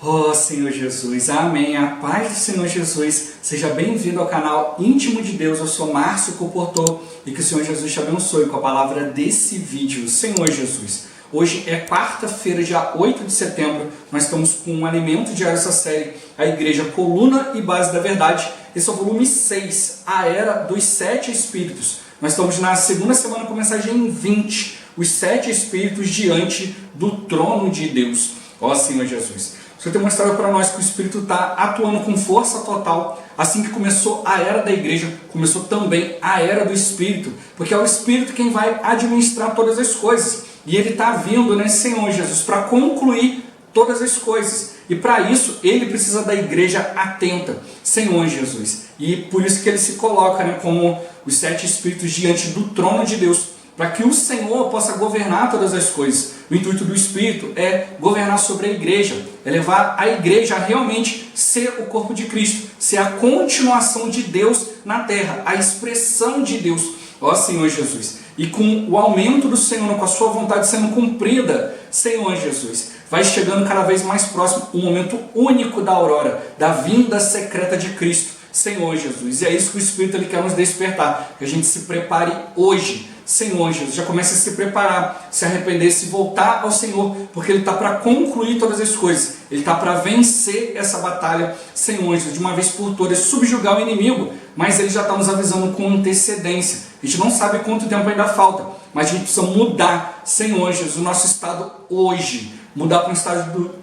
Oh Senhor Jesus, amém. A paz do Senhor Jesus, seja bem-vindo ao canal Íntimo de Deus. Eu sou Márcio Comportor e que o Senhor Jesus te abençoe com a palavra desse vídeo. Senhor Jesus, hoje é quarta-feira, dia 8 de setembro, nós estamos com um alimento diário dessa série, a Igreja Coluna e Base da Verdade. Esse é o volume 6, a Era dos Sete Espíritos. Nós estamos na segunda semana com a mensagem 20, os Sete Espíritos diante do trono de Deus. Ó Senhor Jesus, o Senhor tem mostrado para nós que o Espírito está atuando com força total. Assim que começou a Era da Igreja, começou também a Era do Espírito, porque é o Espírito quem vai administrar todas as coisas. E Ele está vindo, né, Senhor Jesus, para concluir todas as coisas. E para isso, Ele precisa da igreja atenta, Senhor Jesus. E por isso que Ele se coloca, né, como os sete Espíritos diante do trono de Deus, para que o Senhor possa governar todas as coisas. O intuito do Espírito é governar sobre a igreja, é levar a igreja a realmente ser o corpo de Cristo, ser a continuação de Deus na terra, a expressão de Deus, ó Senhor Jesus. E com o aumento do Senhor, com a sua vontade sendo cumprida, Senhor Jesus, vai chegando cada vez mais próximo o momento único da aurora, da vinda secreta de Cristo, Senhor Jesus. E é isso que o Espírito ele quer nos despertar, que a gente se prepare hoje, Senhor Jesus, já comece a se preparar, se arrepender, se voltar ao Senhor, porque Ele está para concluir todas as coisas, Ele está para vencer essa batalha, Senhor Jesus, de uma vez por todas, subjugar o inimigo, mas Ele já está nos avisando com antecedência. A gente não sabe quanto tempo ainda falta, mas a gente precisa mudar, Senhor Jesus, o nosso estado hoje, mudar para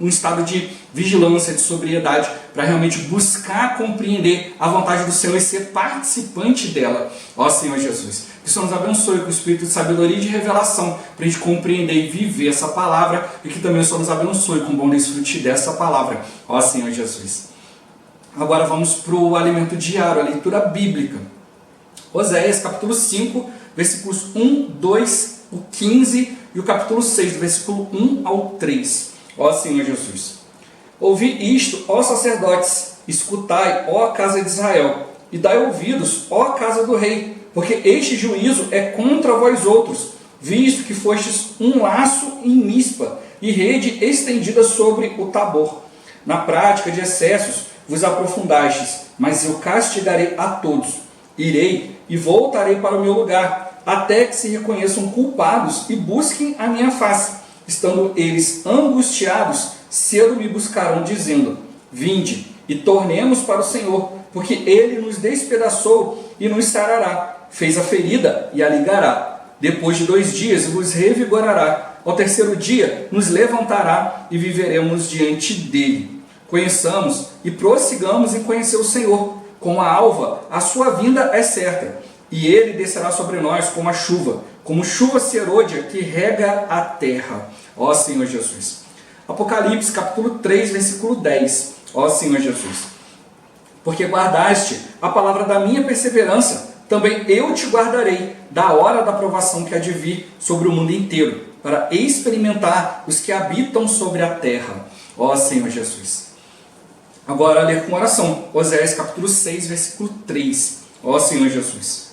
um estado de vigilância, de sobriedade, para realmente buscar compreender a vontade do Senhor e ser participante dela, ó Senhor Jesus. Que o Senhor nos abençoe com o espírito de sabedoria e de revelação, para a gente compreender e viver essa palavra, e que também o Senhor nos abençoe com o bom desfrute dessa palavra, ó Senhor Jesus. Agora vamos para o alimento diário, a leitura bíblica. Oséias capítulo 5, versículos 1, 2, o 15 e o capítulo 6, do versículo 1 ao 3. Ó Senhor Jesus. Ouvi isto, ó sacerdotes, escutai, ó casa de Israel, e dai ouvidos, ó casa do rei, porque este juízo é contra vós outros, visto que fostes um laço em Mispa, e rede estendida sobre o Tabor. Na prática de excessos vos aprofundastes, mas eu castigarei a todos. Irei e voltarei para o meu lugar, até que se reconheçam culpados e busquem a minha face. Estando eles angustiados, cedo me buscarão, dizendo: vinde e tornemos para o Senhor, porque Ele nos despedaçou e nos sarará. Fez a ferida e a ligará. Depois de 2 dias vos revigorará. Ao terceiro dia nos levantará e viveremos diante dele. Conheçamos e prossigamos em conhecer o Senhor. Como a alva, a sua vinda é certa, e ele descerá sobre nós como a chuva, como chuva serôdia que rega a terra. Ó Senhor Jesus. Apocalipse capítulo 3, versículo 10. Ó Senhor Jesus. Porque guardaste a palavra da minha perseverança, também eu te guardarei da hora da provação que há de vir sobre o mundo inteiro, para experimentar os que habitam sobre a terra. Ó Senhor Jesus. Agora ler com oração. Oséias capítulo 6, versículo 3. Ó Senhor Jesus.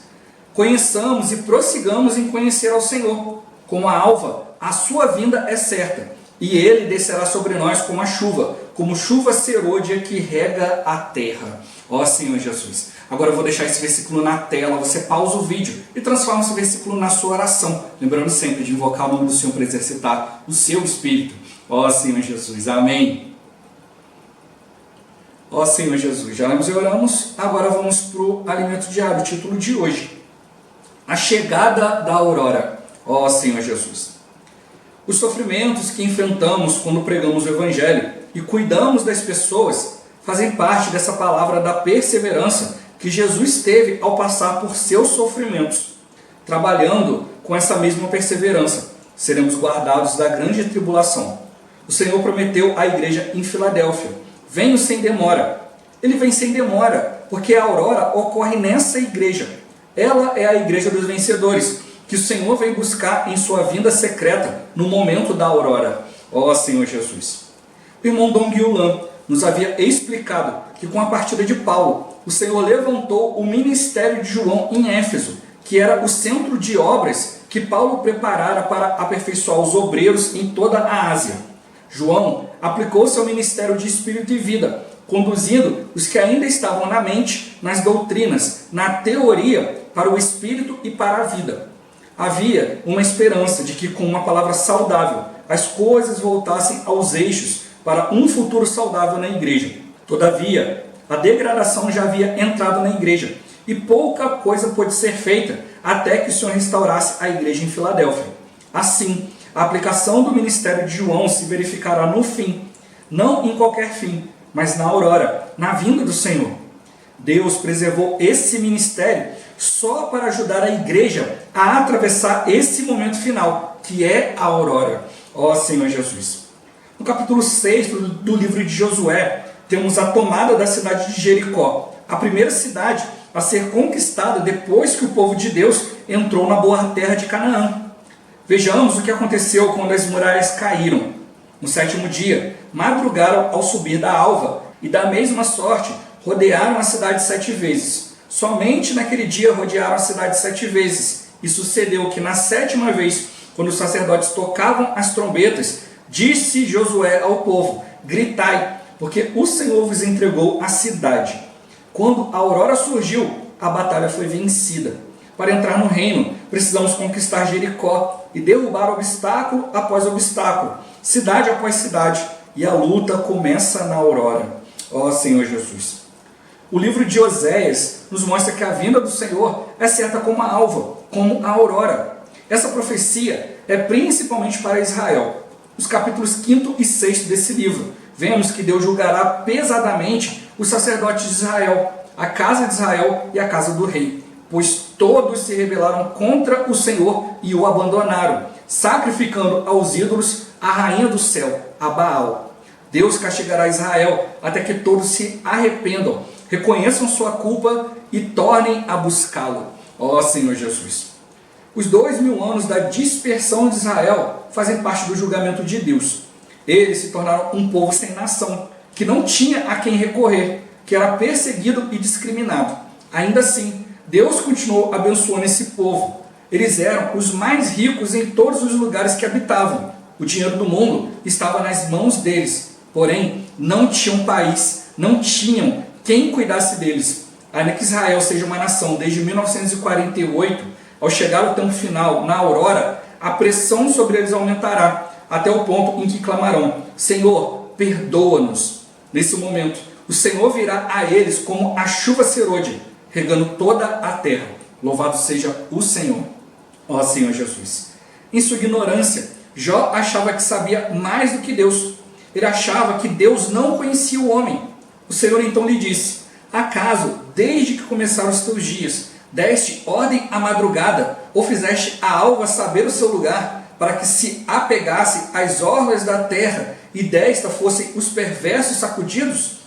Conheçamos e prossigamos em conhecer ao Senhor. Como a alva, a sua vinda é certa, e ele descerá sobre nós como a chuva, como chuva serôdia que rega a terra. Ó Senhor Jesus. Agora eu vou deixar esse versículo na tela, você pausa o vídeo e transforma esse versículo na sua oração, lembrando sempre de invocar o nome do Senhor para exercitar o seu espírito. Ó Senhor Jesus. Amém. Ó Senhor Jesus, já lemos e oramos, agora vamos para o alimento diário, o título de hoje. A chegada da aurora. Ó Senhor Jesus. Os sofrimentos que enfrentamos quando pregamos o Evangelho e cuidamos das pessoas fazem parte dessa palavra da perseverança que Jesus teve ao passar por seus sofrimentos. Trabalhando com essa mesma perseverança, seremos guardados da grande tribulação. O Senhor prometeu à igreja em Filadélfia: venho sem demora. Ele vem sem demora, porque a aurora ocorre nessa igreja. Ela é a igreja dos vencedores, que o Senhor vem buscar em sua vinda secreta, no momento da aurora. Ó Senhor Jesus. O irmão Dong Yulan nos havia explicado que com a partida de Paulo, o Senhor levantou o ministério de João em Éfeso, que era o centro de obras que Paulo preparara para aperfeiçoar os obreiros em toda a Ásia. João aplicou seu ministério de espírito e vida, conduzindo os que ainda estavam na mente, nas doutrinas, na teoria, para o espírito e para a vida. Havia uma esperança de que, com uma palavra saudável, as coisas voltassem aos eixos para um futuro saudável na igreja. Todavia, a degradação já havia entrado na igreja e pouca coisa pôde ser feita até que o Senhor restaurasse a igreja em Filadélfia. Assim, a aplicação do ministério de João se verificará no fim, não em qualquer fim, mas na aurora, na vinda do Senhor. Deus preservou esse ministério só para ajudar a igreja a atravessar esse momento final, que é a aurora. Ó Senhor Jesus! No capítulo 6 do livro de Josué, temos a tomada da cidade de Jericó, a primeira cidade a ser conquistada depois que o povo de Deus entrou na boa terra de Canaã. Vejamos o que aconteceu quando as muralhas caíram. No 7º dia, madrugaram ao subir da alva, e da mesma sorte rodearam a cidade 7 vezes. Somente naquele dia rodearam a cidade 7 vezes. E sucedeu que na 7ª vez, quando os sacerdotes tocavam as trombetas, disse Josué ao povo: gritai, porque o Senhor vos entregou a cidade. Quando a aurora surgiu, a batalha foi vencida. Para entrar no reino, precisamos conquistar Jericó e derrubar obstáculo após obstáculo, cidade após cidade, e a luta começa na aurora. Ó Senhor Jesus! O livro de Oséias nos mostra que a vinda do Senhor é certa como a alva, como a aurora. Essa profecia é principalmente para Israel. Nos capítulos 5º e 6º desse livro, vemos que Deus julgará pesadamente os sacerdotes de Israel, a casa de Israel e a casa do rei, pois todos se rebelaram contra o Senhor e o abandonaram, sacrificando aos ídolos a rainha do céu, a Baal. Deus castigará Israel até que todos se arrependam, reconheçam sua culpa e tornem a buscá-lo. Ó Senhor Jesus! Os 2000 anos da dispersão de Israel fazem parte do julgamento de Deus. Eles se tornaram um povo sem nação, que não tinha a quem recorrer, que era perseguido e discriminado. Ainda assim, Deus continuou abençoando esse povo. Eles eram os mais ricos em todos os lugares que habitavam. O dinheiro do mundo estava nas mãos deles. Porém, não tinham país, não tinham quem cuidasse deles. Ainda que Israel seja uma nação desde 1948, ao chegar o tempo final, na aurora, a pressão sobre eles aumentará, até o ponto em que clamarão: Senhor, perdoa-nos. Nesse momento, o Senhor virá a eles como a chuva serôdia, regando toda a terra. Louvado seja o Senhor. Ó Senhor Jesus! Em sua ignorância, Jó achava que sabia mais do que Deus. Ele achava que Deus não conhecia o homem. O Senhor então lhe disse: acaso, desde que começaram os teus dias, deste ordem à madrugada, ou fizeste a alva saber o seu lugar, para que se apegasse às orlas da terra, e desta fossem os perversos sacudidos?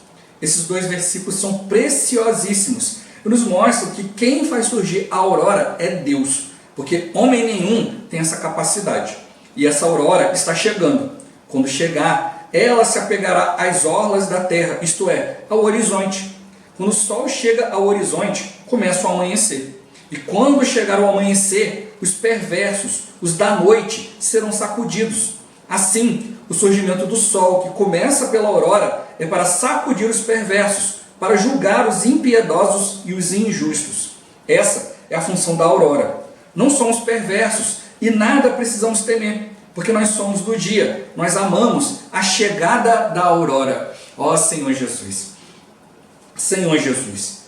Esses 2 versículos são preciosíssimos e nos mostram que quem faz surgir a aurora é Deus, porque homem nenhum tem essa capacidade. E essa aurora está chegando. Quando chegar, ela se apegará às orlas da terra, isto é, ao horizonte. Quando o sol chega ao horizonte, começa o amanhecer. E quando chegar o amanhecer, os perversos, os da noite, serão sacudidos. Assim, o surgimento do sol, que começa pela aurora, é para sacudir os perversos, para julgar os impiedosos e os injustos. Essa é a função da aurora. Não somos perversos e nada precisamos temer, porque nós somos do dia. Nós amamos a chegada da aurora. Ó Senhor Jesus! Senhor Jesus!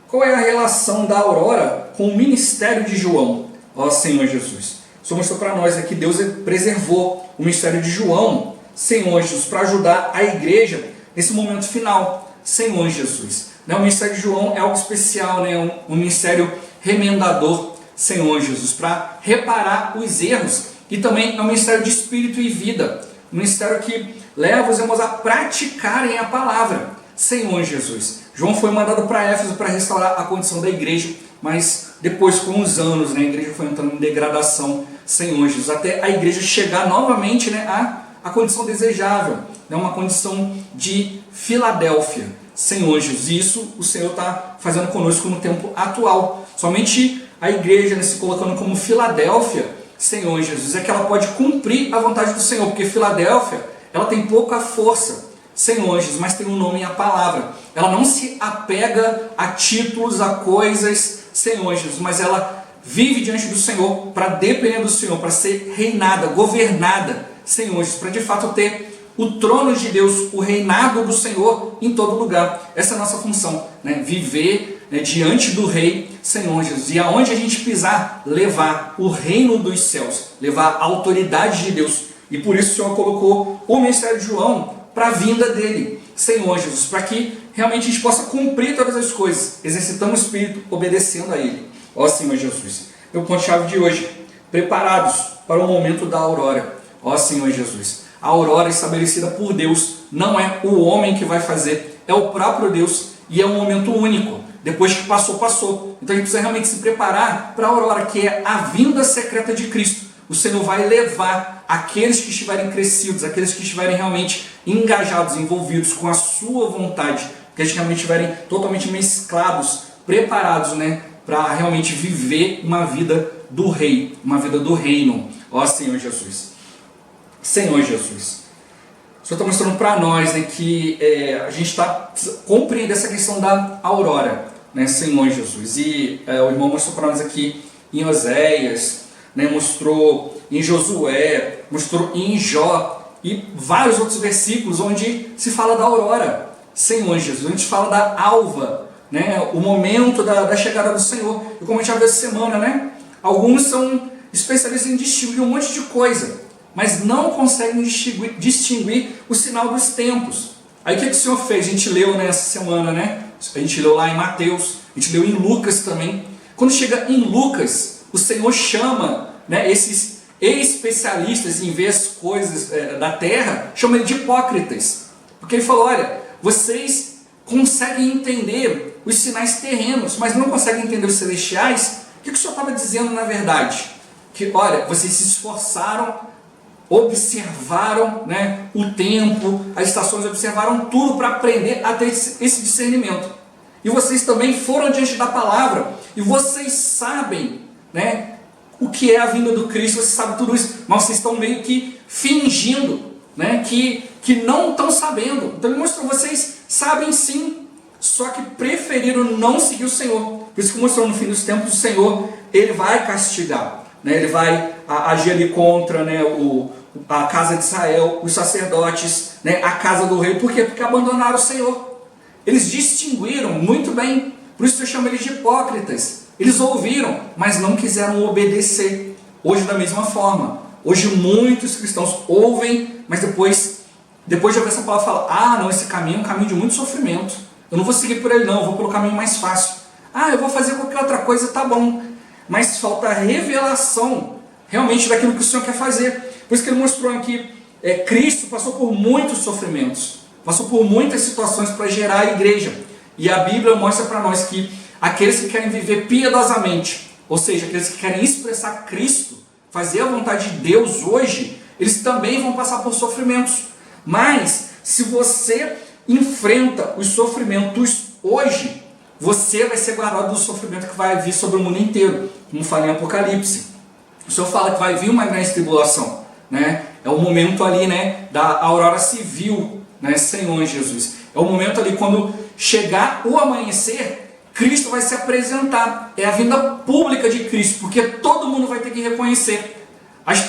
Qual é a relação da aurora com o ministério de João? Ó Senhor Jesus! O Senhor mostrou para nós que Deus preservou o ministério de João, Senhor Jesus, para ajudar a igreja nesse momento final. Senhor Jesus! O ministério de João é algo especial, um ministério remendador, Senhor Jesus, para reparar os erros. E também é um ministério de espírito e vida, um ministério que leva os irmãos a praticarem a palavra. Senhor Jesus! João foi mandado para Éfeso para restaurar a condição da igreja, mas depois, com os anos, a igreja foi entrando em degradação, Senhor Jesus, até a igreja chegar novamente à condição desejável, uma condição de Filadélfia. Senhor Jesus, isso o Senhor está fazendo conosco no tempo atual. Somente a igreja, se colocando como Filadélfia, Senhor Jesus, é que ela pode cumprir a vontade do Senhor, porque Filadélfia ela tem pouca força, Senhor Jesus, mas tem um nome e a palavra. Ela não se apega a títulos, a coisas, Senhor Jesus, mas ela vive diante do Senhor para depender do Senhor, para ser reinada, governada, Senhor Jesus, para de fato ter o trono de Deus, o reinado do Senhor em todo lugar. Essa é a nossa função, né? Viver, né, diante do Rei, Senhor Jesus. E aonde a gente pisar, levar o reino dos céus, levar a autoridade de Deus. E por isso o Senhor colocou o ministério de João para a vinda dele, Senhor Jesus, para que realmente a gente possa cumprir todas as coisas, exercitando o Espírito, obedecendo a Ele. Ó Senhor Jesus, meu ponto-chave de hoje: preparados para o momento da aurora. Ó Senhor Jesus, a aurora estabelecida por Deus, não é o homem que vai fazer, é o próprio Deus, e é um momento único. Depois que passou, passou. Então a gente precisa realmente se preparar para a aurora, que é a vinda secreta de Cristo. O Senhor vai levar aqueles que estiverem crescidos, aqueles que estiverem realmente engajados, envolvidos com a sua vontade, que eles realmente estiverem totalmente mesclados, preparados, né, para realmente viver uma vida do Rei, uma vida do reino. Ó Senhor Jesus. Senhor Jesus, o Senhor está mostrando para nós, né, que a gente está compreendendo essa questão da aurora, né, Senhor Jesus. E o irmão mostrou para nós aqui em Oséias, né, mostrou em Josué, mostrou em Jó e vários outros versículos onde se fala da aurora, Senhor Jesus. A gente fala da alva, né, o momento da chegada do Senhor. E como a gente já viu essa semana, né, alguns são especialistas em distinguir um monte de coisa, mas não conseguem distinguir o sinal dos tempos. Aí o que o Senhor fez? A gente leu nessa semana, né? A gente leu lá em Mateus, a gente leu em Lucas também. Quando chega em Lucas, o Senhor chama, né, esses especialistas em ver as coisas da terra, chama ele de hipócritas. Porque ele falou: olha, vocês conseguem entender os sinais terrenos, mas não conseguem entender os celestiais. O que o Senhor estava dizendo na verdade? Que, olha, vocês se esforçaram, observaram, né, o tempo, as estações, observaram tudo para aprender a ter esse discernimento. E vocês também foram diante da palavra, e vocês sabem, né, o que é a vinda do Cristo, vocês sabem tudo isso, mas vocês estão meio que fingindo, né, que não estão sabendo. Então ele mostrou: vocês sabem sim, só que preferiram não seguir o Senhor. Por isso que mostrou: no fim dos tempos o Senhor, ele vai castigar, né, ele vai agir ali contra, né, a casa de Israel, os sacerdotes, né, a casa do rei. Por quê? Porque abandonaram o Senhor. Eles distinguiram muito bem, por isso eu chamo eles de hipócritas. Eles ouviram, mas não quiseram obedecer. Hoje da mesma forma, hoje muitos cristãos ouvem, mas depois de ouvir essa palavra, falam: ah não, esse caminho é um caminho de muito sofrimento, eu não vou seguir por ele não, eu vou pelo caminho mais fácil. Ah, eu vou fazer qualquer outra coisa, tá bom. Mas falta a revelação realmente daquilo que o Senhor quer fazer. Por isso que ele mostrou aqui, Cristo passou por muitos sofrimentos, passou por muitas situações para gerar a igreja. E a Bíblia mostra para nós que aqueles que querem viver piedosamente, ou seja, aqueles que querem expressar Cristo, fazer a vontade de Deus hoje, eles também vão passar por sofrimentos. Mas se você enfrenta os sofrimentos hoje, você vai ser guardado do sofrimento que vai vir sobre o mundo inteiro, como fala em Apocalipse. O Senhor fala que vai vir uma grande tribulação, né? É o momento ali, né, da aurora civil, né, Senhor Jesus. É o momento ali quando chegar o amanhecer, Cristo vai se apresentar. É a vinda pública de Cristo, porque todo mundo vai ter que reconhecer.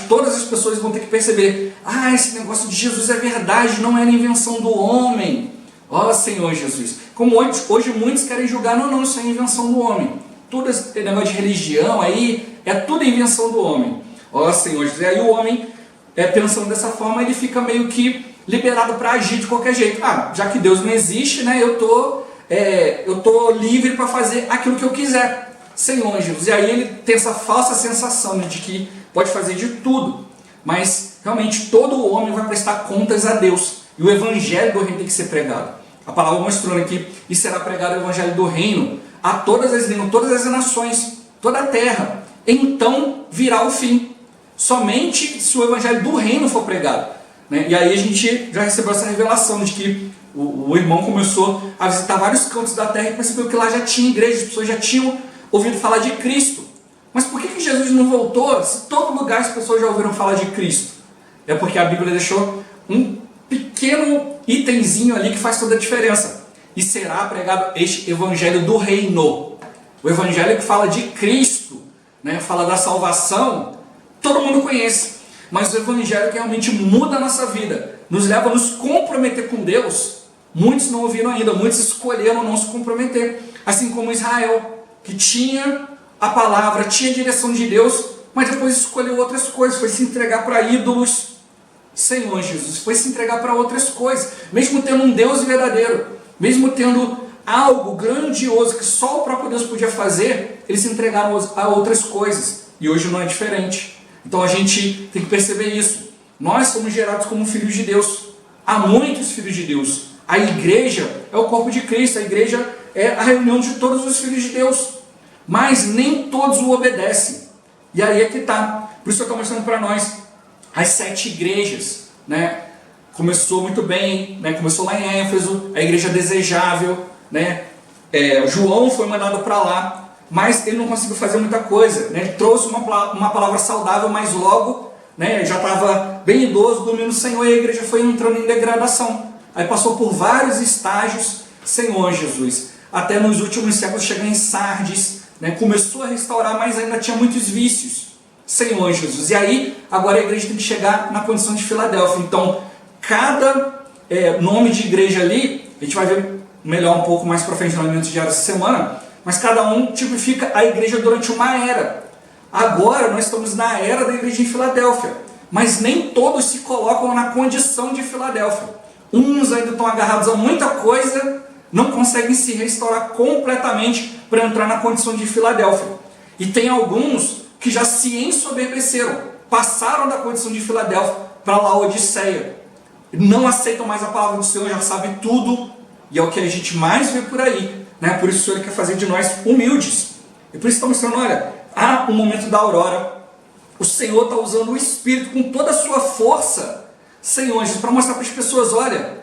Todas as pessoas vão ter que perceber: ah, esse negócio de Jesus é verdade, não era invenção do homem. Ó Senhor Jesus. Como hoje muitos querem julgar: não, isso é invenção do homem. Tudo esse negócio de religião aí, é tudo invenção do homem. Ó Senhor Jesus. E aí o homem, pensando dessa forma, ele fica meio que liberado para agir de qualquer jeito. Ah, já que Deus não existe, né, eu tô livre para fazer aquilo que eu quiser, Senhor Jesus. E aí ele tem essa falsa sensação, né, de que pode fazer de tudo. Mas realmente todo homem vai prestar contas a Deus. E o evangelho do reino tem que ser pregado. A palavra mostrou aqui: e será pregado o evangelho do reino a todas as línguas, todas as nações, toda a terra. Então virá o fim. Somente se o evangelho do reino for pregado, né? E aí a gente já recebeu essa revelação de que o irmão começou a visitar vários cantos da terra e percebeu que lá já tinha igreja, as pessoas já tinham ouvido falar de Cristo. Mas por que Jesus não voltou se todo lugar as pessoas já ouviram falar de Cristo? É porque a Bíblia deixou um pequeno itemzinho ali que faz toda a diferença. E será pregado este evangelho do reino. O evangelho que fala de Cristo, né? Fala da salvação, todo mundo conhece. Mas o evangelho que realmente muda a nossa vida, nos leva a nos comprometer com Deus, muitos não ouviram ainda, muitos escolheram não se comprometer. Assim como Israel, que tinha a palavra, tinha a direção de Deus, mas depois escolheu outras coisas, foi se entregar para ídolos. Senhor Jesus, foi se entregar para outras coisas, mesmo tendo um Deus verdadeiro, mesmo tendo algo grandioso que só o próprio Deus podia fazer, eles se entregaram a outras coisas, e hoje não é diferente. Então a gente tem que perceber isso. Nós somos gerados como filhos de Deus, há muitos filhos de Deus. A igreja é o corpo de Cristo, a igreja é a reunião de todos os filhos de Deus, mas nem todos o obedecem, e aí é que está. Por isso eu estou mostrando para nós as 7 igrejas, né? Começou muito bem, né? Começou lá em Éfeso, a igreja desejável, né? João foi mandado para lá, mas ele não conseguiu fazer muita coisa, né? Ele trouxe uma palavra saudável, mas logo, né, já estava bem idoso, dormindo no Senhor, e a igreja foi entrando em degradação. Aí passou por vários estágios, Senhor Jesus, até nos últimos séculos chegar em Sardes, né? Começou a restaurar, mas ainda tinha muitos vícios, Senhor Jesus. E aí, agora a igreja tem que chegar na condição de Filadélfia. Então, cada nome de igreja ali, a gente vai ver melhor um pouco mais para frente no elemento diário essa semana, mas cada um tipifica a igreja durante uma era. Agora nós estamos na era da igreja em Filadélfia, mas nem todos se colocam na condição de Filadélfia. Uns ainda estão agarrados a muita coisa, não conseguem se restaurar completamente para entrar na condição de Filadélfia. E tem alguns que já se ensoberbeceram, passaram da condição de Filadélfia para Laodiceia. Não aceitam mais a palavra do Senhor, já sabem tudo, e é o que a gente mais vê por aí, né? Por isso o Senhor quer fazer de nós humildes. E por isso está mostrando, olha, há um momento da aurora, o Senhor está usando o Espírito com toda a sua força, Senhor, para mostrar para as pessoas, olha,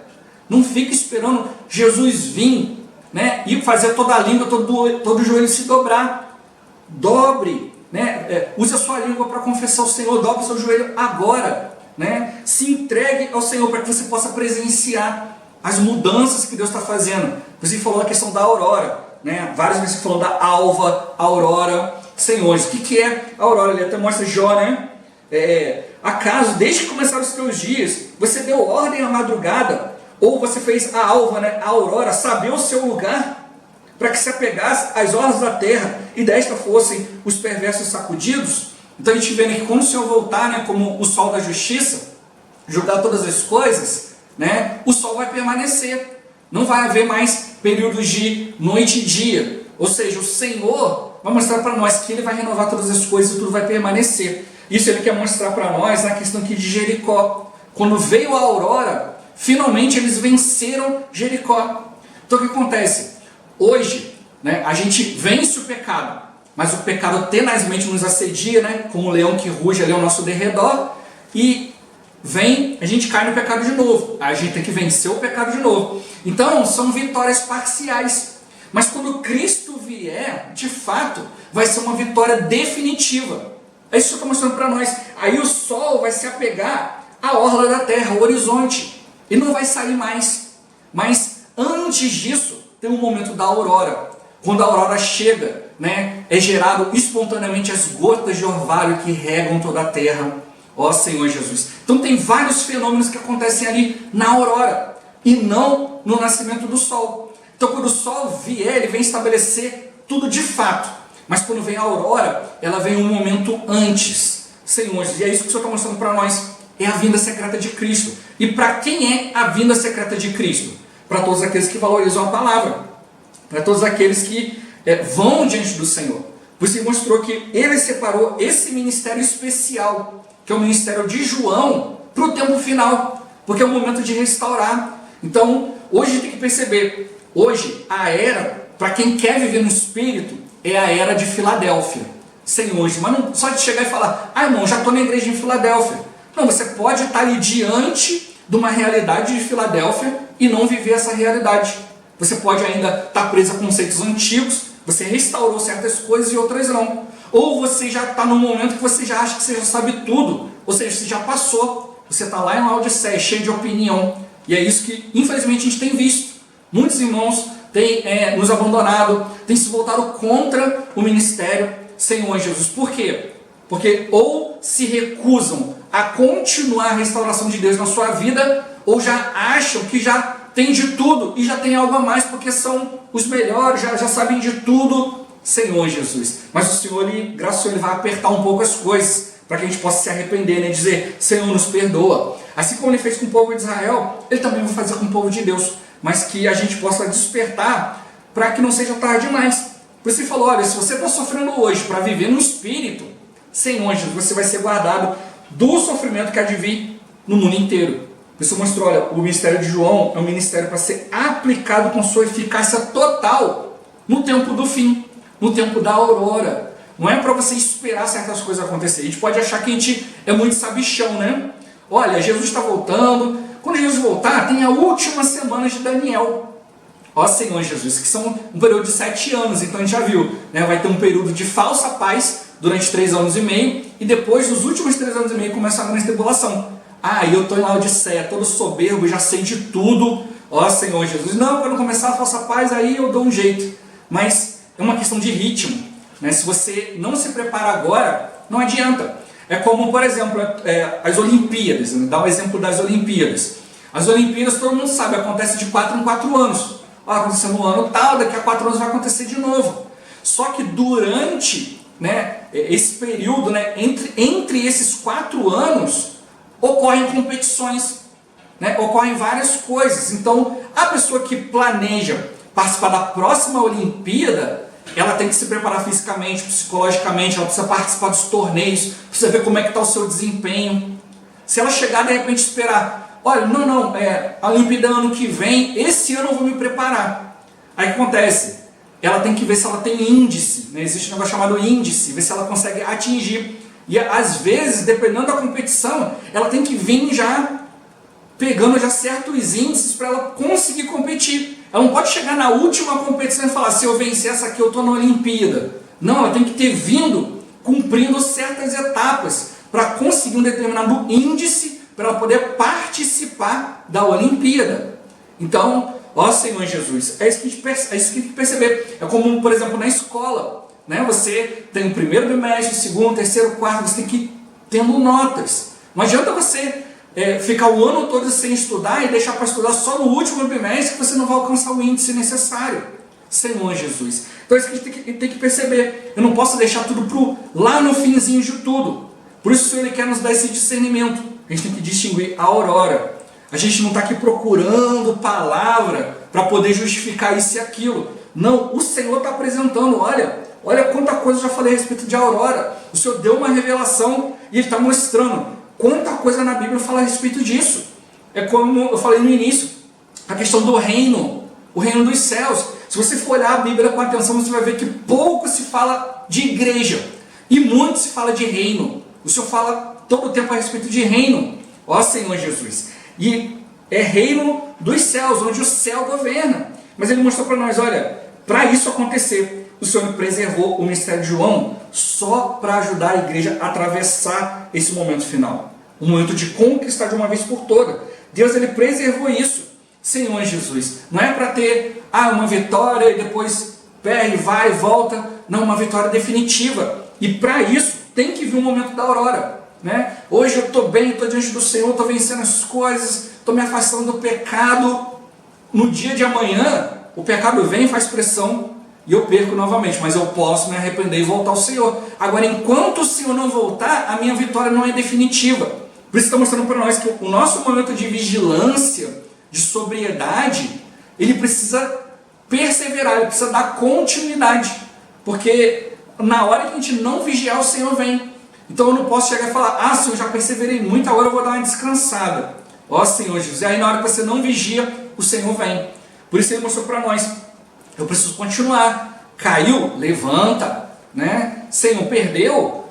não fique esperando Jesus vir, né? E fazer toda a língua, todo o joelho se dobrar. Dobre, né? Use a sua língua para confessar o Senhor, dobre o seu joelho agora, né? Se entregue ao Senhor para que você possa presenciar as mudanças que Deus está fazendo. Você falou a questão da aurora, né? Várias vezes falou da alva, aurora. Senhores, o que é a aurora? Ele até mostra Jó, né? Acaso, desde que começaram os teus dias, você deu ordem à madrugada, ou você fez a alva, né? A aurora, saber o seu lugar, para que se apegasse às ordens da terra, e desta fossem os perversos sacudidos? Então a gente vê que quando o Senhor voltar, né, como o sol da justiça, julgar todas as coisas, né, o sol vai permanecer. Não vai haver mais períodos de noite e dia. Ou seja, o Senhor vai mostrar para nós que Ele vai renovar todas as coisas e tudo vai permanecer. Isso Ele quer mostrar para nós na questão aqui de Jericó. Quando veio a aurora, finalmente eles venceram Jericó. Então o que acontece? Hoje, né, a gente vence o pecado, mas o pecado tenazmente nos assedia, né, como um leão que ruge ali ao nosso derredor, e a gente cai no pecado de novo. Aí a gente tem que vencer o pecado de novo. Então são vitórias parciais. Mas quando Cristo vier, de fato, vai ser uma vitória definitiva. É isso que eu estou mostrando para nós. Aí o sol vai se apegar à orla da terra, ao horizonte, e não vai sair mais. Mas antes disso, tem um momento da aurora. Quando a aurora chega, né, é gerado espontaneamente as gotas de orvalho que regam toda a terra. Ó Senhor Jesus. Então tem vários fenômenos que acontecem ali na aurora, e não no nascimento do sol. Então quando o sol vier, ele vem estabelecer tudo de fato. Mas quando vem a aurora, ela vem um momento antes. Senhor Jesus, e é isso que o Senhor está mostrando para nós. É a vinda secreta de Cristo. E para quem é a vinda secreta de Cristo? Para todos aqueles que valorizam a palavra. Para todos aqueles que vão diante do Senhor. Por isso ele mostrou que ele separou esse ministério especial, que é o ministério de João, para o tempo final, porque é o momento de restaurar. Então, hoje tem que perceber, hoje a era, para quem quer viver no Espírito, é a era de Filadélfia. Senhor, mas não só de chegar e falar, irmão, já estou na igreja em Filadélfia. Não, você pode estar ali diante de uma realidade de Filadélfia e não viver essa realidade. Você pode ainda estar preso a conceitos antigos, você restaurou certas coisas e outras não. Ou você já está num momento que você já acha que você já sabe tudo, ou seja, você já passou. Você está lá em Laodiceia, cheio de opinião. E é isso que, infelizmente, a gente tem visto. Muitos irmãos têm nos abandonado, têm se voltado contra o ministério Senhor Jesus. Por quê? Porque ou se recusam a continuar a restauração de Deus na sua vida, ou já acham que já tem de tudo e já tem algo a mais, porque são os melhores, já sabem de tudo, Senhor Jesus. Mas o Senhor, graças a Deus, ele vai apertar um pouco as coisas, para que a gente possa se arrepender, né? Dizer, Senhor, nos perdoa. Assim como ele fez com o povo de Israel, ele também vai fazer com o povo de Deus, mas que a gente possa despertar para que não seja tarde demais. Por isso ele falou, olha, se você está sofrendo hoje para viver no Espírito, Senhor Jesus, você vai ser guardado do sofrimento que há de vir no mundo inteiro. Por isso mostrou, olha, o ministério de João é um ministério para ser aplicado com sua eficácia total no tempo do fim, no tempo da aurora. Não é para você esperar certas coisas acontecer. A gente pode achar que a gente é muito sabichão, né? Olha, Jesus está voltando. Quando Jesus voltar, tem a última semana de Daniel. Ó Senhor Jesus, que são um período de 7 anos. Então a gente já viu, né? Vai ter um período de falsa paz durante 3 anos e meio. E depois, nos últimos 3 anos e meio, começa a grande tribulação. Ah, e eu estou em Laodiceia, todo soberbo, já sei de tudo. Ó Senhor Jesus. Não, quando começar a falsa paz, aí eu dou um jeito. Mas é uma questão de ritmo. Né? Se você não se prepara agora, não adianta. É como, por exemplo, as Olimpíadas. Né? Dá um exemplo das Olimpíadas. As Olimpíadas, todo mundo sabe, acontece de 4 em 4 anos. Aconteceu no ano tal, daqui a 4 anos vai acontecer de novo. Só que durante, né, esse período, né, entre esses 4 anos, ocorrem competições, né, ocorrem várias coisas. Então, a pessoa que planeja participar da próxima Olimpíada, ela tem que se preparar fisicamente, psicologicamente, ela precisa participar dos torneios, precisa ver como é que está o seu desempenho. Se ela chegar, de repente, esperar, olha, não, a Olimpíada ano que vem, esse ano eu vou me preparar. Aí o que acontece? Ela tem que ver se ela tem índice, né? Existe um negócio chamado índice, ver se ela consegue atingir. E às vezes, dependendo da competição, ela tem que vir já pegando já certos índices para ela conseguir competir. Ela não pode chegar na última competição e falar, se eu vencer essa aqui eu estou na Olimpíada. Não, ela tem que ter vindo cumprindo certas etapas para conseguir um determinado índice para ela poder participar da Olimpíada. Então, ó Senhor Jesus, é isso que a gente tem que perceber. É como, por exemplo, na escola. Né? Você tem o primeiro bimestre, o segundo, o terceiro, o quarto, você tem que ir tendo notas. Não adianta você ficar o ano todo sem estudar e deixar para estudar só no último bimestre que você não vai alcançar o índice necessário. Senhor Jesus. Então é isso que a gente tem que perceber. Eu não posso deixar tudo lá no finzinho de tudo. Por isso o Senhor ele quer nos dar esse discernimento. A gente tem que distinguir a aurora. A gente não está aqui procurando palavra para poder justificar isso e aquilo. Não, o Senhor está apresentando, olha quanta coisa eu já falei a respeito de aurora. O Senhor deu uma revelação e Ele está mostrando quanta coisa na Bíblia fala a respeito disso. É como eu falei no início, a questão do reino, o reino dos céus. Se você for olhar a Bíblia com atenção, você vai ver que pouco se fala de igreja e muito se fala de reino. O Senhor fala todo o tempo a respeito de reino. Ó Senhor Jesus. E é reino dos céus, onde o céu governa. Mas Ele mostrou para nós, olha, para isso acontecer, o Senhor preservou o ministério de João só para ajudar a igreja a atravessar esse momento final. Um momento de conquistar de uma vez por toda. Deus ele preservou isso. Senhor Jesus, não é para ter uma vitória e depois perde, vai e volta. Não, uma vitória definitiva. E para isso tem que vir um momento da aurora. Né? Hoje eu estou bem, estou diante do Senhor, estou vencendo as coisas, estou me afastando do pecado. No dia de amanhã, o pecado vem e faz pressão e eu perco novamente, mas eu posso me arrepender e voltar ao Senhor. Agora, enquanto o Senhor não voltar, a minha vitória não é definitiva. Por isso está mostrando para nós que o nosso momento de vigilância, de sobriedade, ele precisa perseverar, ele precisa dar continuidade. Porque na hora que a gente não vigiar, o Senhor vem. Então eu não posso chegar e falar, Senhor, já perseverei muito, agora eu vou dar uma descansada. Ó Senhor Jesus, e aí na hora que você não vigia, o Senhor vem. Por isso Ele mostrou para nós, eu preciso continuar. Caiu? Levanta. Né? Senhor, perdeu?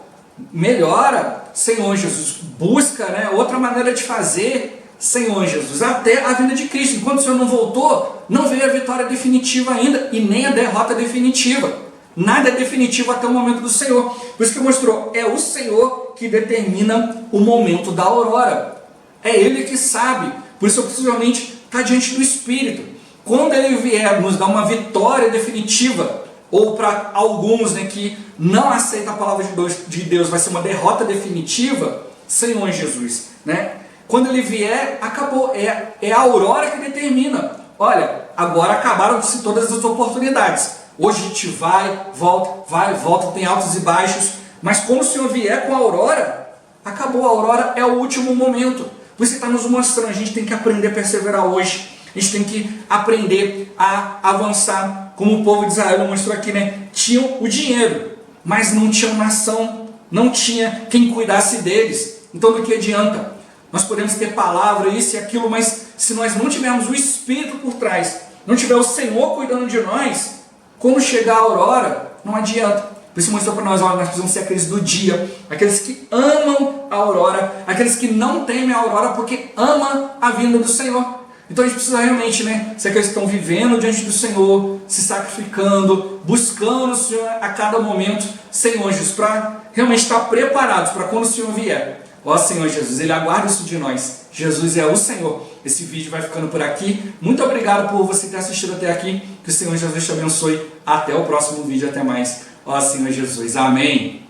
Melhora. Senhor Jesus, busca, né, outra maneira de fazer. Senhor Jesus, até a vinda de Cristo. Enquanto o Senhor não voltou, não veio a vitória definitiva ainda e nem a derrota definitiva. Nada é definitivo até o momento do Senhor. Por isso que mostrou, é o Senhor que determina o momento da aurora. É Ele que sabe. Por isso eu preciso realmente estar diante do Espírito. Quando Ele vier nos dar uma vitória definitiva, ou para alguns, né, que não aceitam a palavra de Deus, vai ser uma derrota definitiva, Senhor Jesus, né? Quando Ele vier, acabou. É a aurora que determina. Olha, agora acabaram-se todas as oportunidades. Hoje a gente vai, volta, tem altos e baixos. Mas quando o Senhor vier com a aurora, acabou. A aurora é o último momento. Por isso Ele está nos mostrando, a gente tem que aprender a perseverar hoje. A gente tem que aprender a avançar. Como o povo de Israel mostrou aqui, né? Tinham o dinheiro, mas não tinham nação. Não tinha quem cuidasse deles. Então do que adianta? Nós podemos ter palavra, isso e aquilo, mas se nós não tivermos o Espírito por trás, não tiver o Senhor cuidando de nós, quando chegar a aurora, não adianta. Por isso mostrou para nós, olha, nós precisamos ser aqueles do dia, aqueles que amam a aurora, aqueles que não temem a aurora porque amam a vinda do Senhor. Então a gente precisa realmente, né, ser aqueles que estão vivendo diante do Senhor, se sacrificando, buscando o Senhor a cada momento, Senhor Jesus, para realmente estar preparados para quando o Senhor vier. Ó Senhor Jesus, Ele aguarda isso de nós. Jesus é o Senhor. Esse vídeo vai ficando por aqui. Muito obrigado por você ter assistido até aqui. Que o Senhor Jesus te abençoe. Até o próximo vídeo. Até mais. Ó Senhor Jesus. Amém.